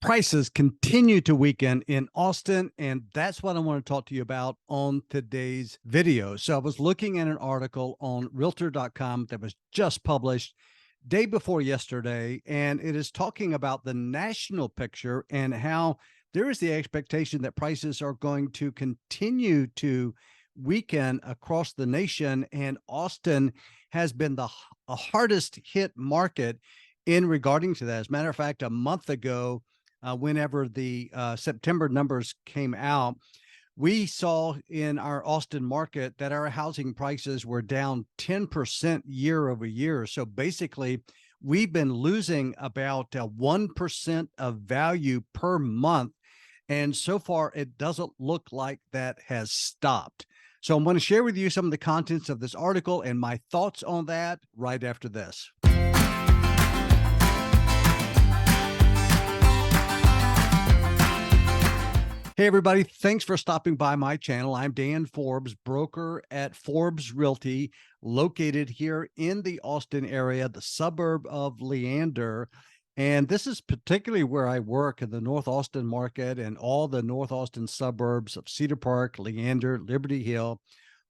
Prices continue to weaken in Austin, and that's what I want to talk to you about on today's video. So I was looking at an article on Realtor.com that was just published day before yesterday, and it is talking about the national picture and how there is the expectation that prices are going to continue to weaken across the nation, and Austin has been the hardest hit market in regarding to that. As a matter of fact, a month ago, whenever the September numbers came out, we saw in our Austin market that our housing prices were down 10% year over year. So basically, we've been losing about 1% of value per month. And so far, it doesn't look like that has stopped. So I'm going to share with you some of the contents of this article and my thoughts on that right after this. Hey, everybody. Thanks for stopping by my channel. I'm Dan Forbes, broker at Forbes Realty, located here in the Austin area, the suburb of Leander. And this is particularly where I work in the North Austin market and all the North Austin suburbs of Cedar Park, Leander, Liberty Hill,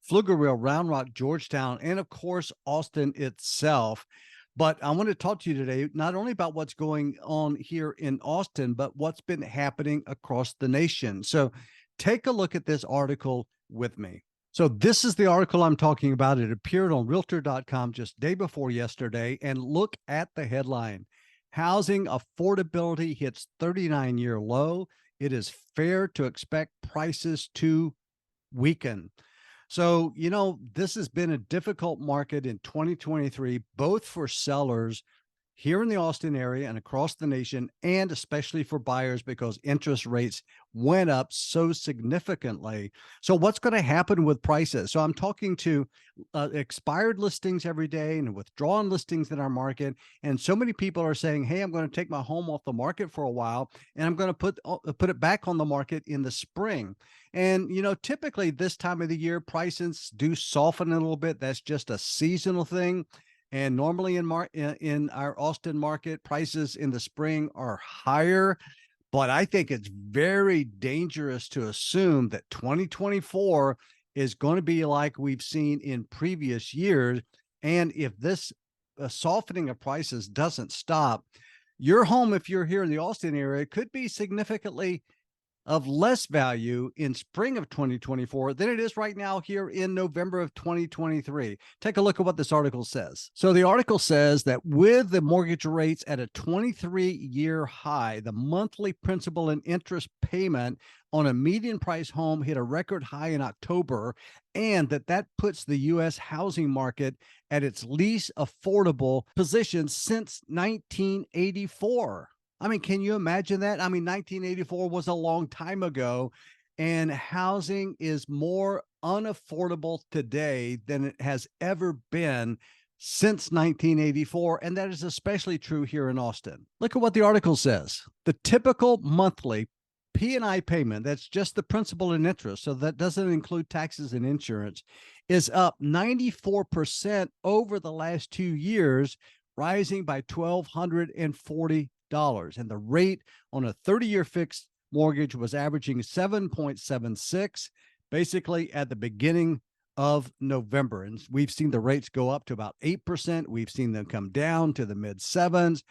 Pflugerville, Round Rock, Georgetown, and of course, Austin itself. But I want to talk to you today, not only about what's going on here in Austin, but what's been happening across the nation. So take a look at this article with me. So this is the article I'm talking about. It appeared on Realtor.com just day before yesterday. And look at the headline. Housing affordability hits 39-year low. It is fair to expect prices to weaken. So, this has been a difficult market in 2023, both for sellers here in the Austin area and across the nation, and especially for buyers because interest rates went up so significantly. So what's going to happen with prices? So I'm talking to expired listings every day and withdrawn listings in our market. And so many people are saying, hey, I'm going to take my home off the market for a while, and I'm going to put it back on the market in the spring. And, typically this time of the year, prices do soften a little bit. That's just a seasonal thing. And normally in our Austin market, prices in the spring are higher. But I think it's very dangerous to assume that 2024 is going to be like we've seen in previous years. And if this softening of prices doesn't stop, your home, if you're here in the Austin area, could be significantly of less value in spring of 2024 than it is right now here in November of 2023. Take a look at what this article says. So the article says that with the mortgage rates at a 23-year high, the monthly principal and interest payment on a median price home hit a record high in October, and that puts the U.S. housing market at its least affordable position since 1984. I mean, can you imagine that? I mean, 1984 was a long time ago, and housing is more unaffordable today than it has ever been since 1984. And that is especially true here in Austin. Look at what the article says. The typical monthly P&I payment, that's just the principal and interest, so that doesn't include taxes and insurance, is up 94% over the last 2 years, rising by $1,240. And the rate on a 30-year fixed mortgage was averaging 7.76, basically at the beginning of November. And we've seen the rates go up to about 8%. We've seen them come down to the mid sevens.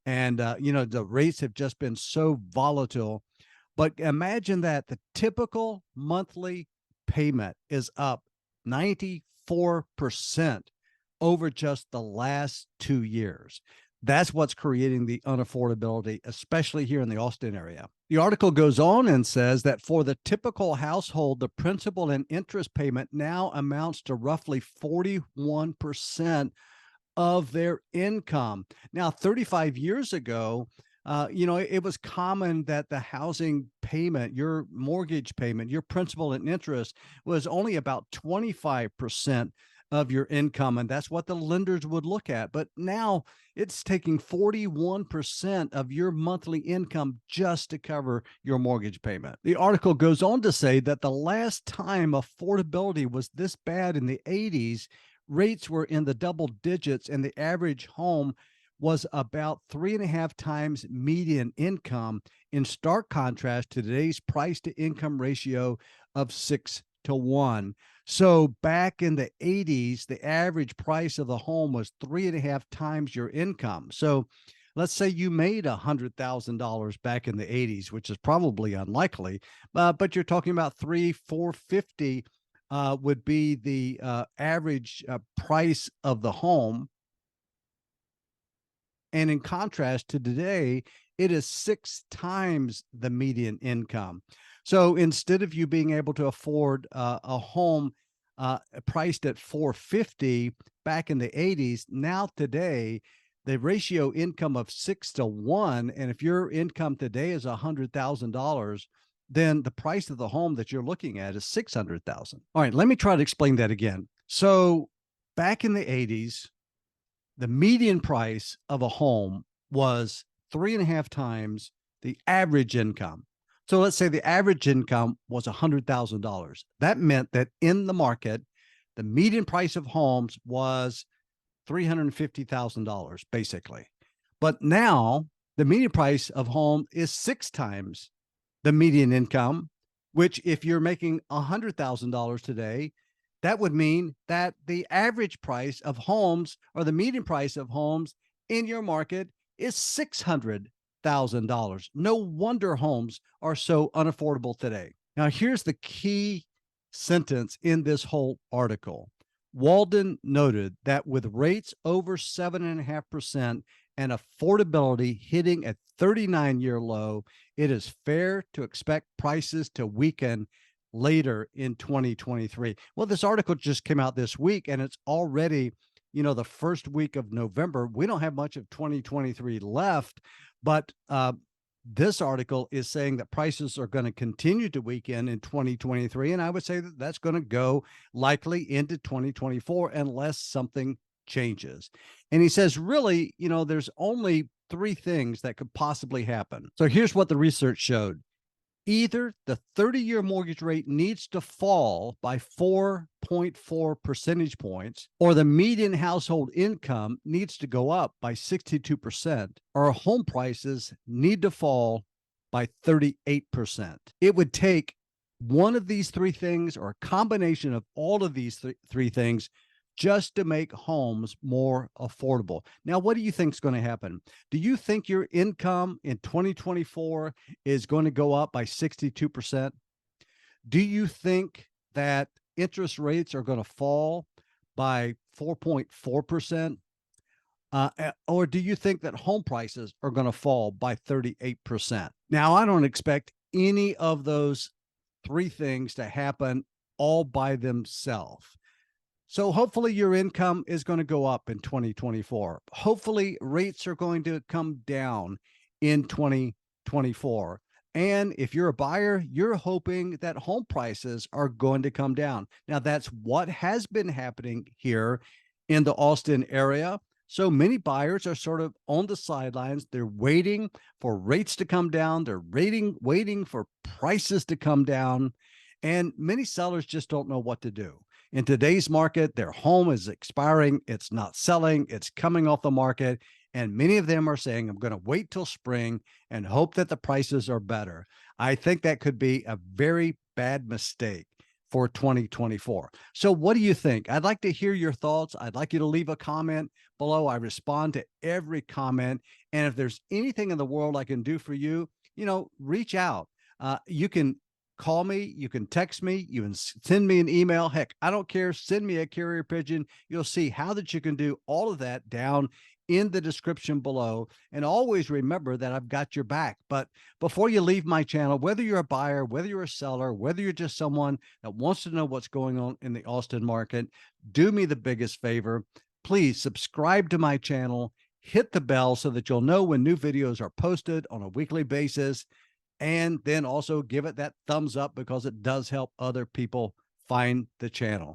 And, the rates have just been so volatile. But imagine that the typical monthly payment is up 94% over just the last 2 years. That's what's creating the unaffordability, especially here in the Austin area. The article goes on and says that for the typical household, the principal and interest payment now amounts to roughly 41% of their income. Now, 35 years ago, it was common that the housing payment, your mortgage payment, your principal and interest was only about 25% of your income. And that's what the lenders would look at. But now it's taking 41% of your monthly income just to cover your mortgage payment. The article goes on to say that the last time affordability was this bad in the 80s, rates were in the double digits and the average home was about 3.5 times median income, in stark contrast to today's price to income ratio of 6 to 1. So back in the 80s, the average price of the home was 3.5 times your income. So let's say you made $100,000 back in the 80s, which is probably unlikely, but you're talking about 450 would be the average price of the home. And in contrast to today, it is 6 times the median income. So instead of you being able to afford a home priced at 450 back in the 80s, now today, the ratio income of 6 to 1. And if your income today is $100,000, then the price of the home that you're looking at is 600,000. All right, let me try to explain that again. So back in the 80s, the median price of a home was 3.5 times the average income. So let's say the average income was $100,000. That meant that in the market, the median price of homes was $350,000, basically. But now the median price of home is 6 times the median income, which if you're making $100,000 today, that would mean that the average price of homes, or the median price of homes in your market, is $600,000. No wonder homes are so unaffordable today. Now, here's the key sentence in this whole article. Walden noted that with rates over 7.5% and affordability hitting a 39-year low, it is fair to expect prices to weaken later in 2023. Well, this article just came out this week, and it's already, the first week of November. We don't have much of 2023 left, but this article is saying that prices are going to continue to weaken in 2023. And I would say that that's going to go likely into 2024 unless something changes. And he says, really, there's only three things that could possibly happen. So here's what the research showed. Either the 30-year mortgage rate needs to fall by 4.4 percentage points, or the median household income needs to go up by 62%, or home prices need to fall by 38%. It would take one of these three things, or a combination of all of these three things, just to make homes more affordable. Now, what do you think is going to happen? Do you think your income in 2024 is going to go up by 62%? Do you think that interest rates are going to fall by 4.4%? Or do you think that home prices are going to fall by 38%? Now, I don't expect any of those three things to happen all by themselves. So hopefully your income is going to go up in 2024. Hopefully rates are going to come down in 2024. And if you're a buyer, you're hoping that home prices are going to come down. Now, that's what has been happening here in the Austin area. So many buyers are sort of on the sidelines. They're waiting for rates to come down. They're waiting for prices to come down. And many sellers just don't know what to do. In today's market, their home is expiring. It's not selling. It's coming off the market. And many of them are saying, I'm going to wait till spring and hope that the prices are better. I think that could be a very bad mistake for 2024. So what do you think? I'd like to hear your thoughts. I'd like you to leave a comment below. I respond to every comment. And if there's anything in the world I can do for you, reach out. You can call me, you can text me, you can send me an email. Heck, I don't care. Send me a carrier pigeon. You'll see how that you can do all of that down in the description below. And always remember that I've got your back. But before you leave my channel, whether you're a buyer, whether you're a seller, whether you're just someone that wants to know what's going on in the Austin market, do me the biggest favor. Please subscribe to my channel, hit the bell so that you'll know when new videos are posted on a weekly basis. And then also give it that thumbs up because it does help other people find the channel.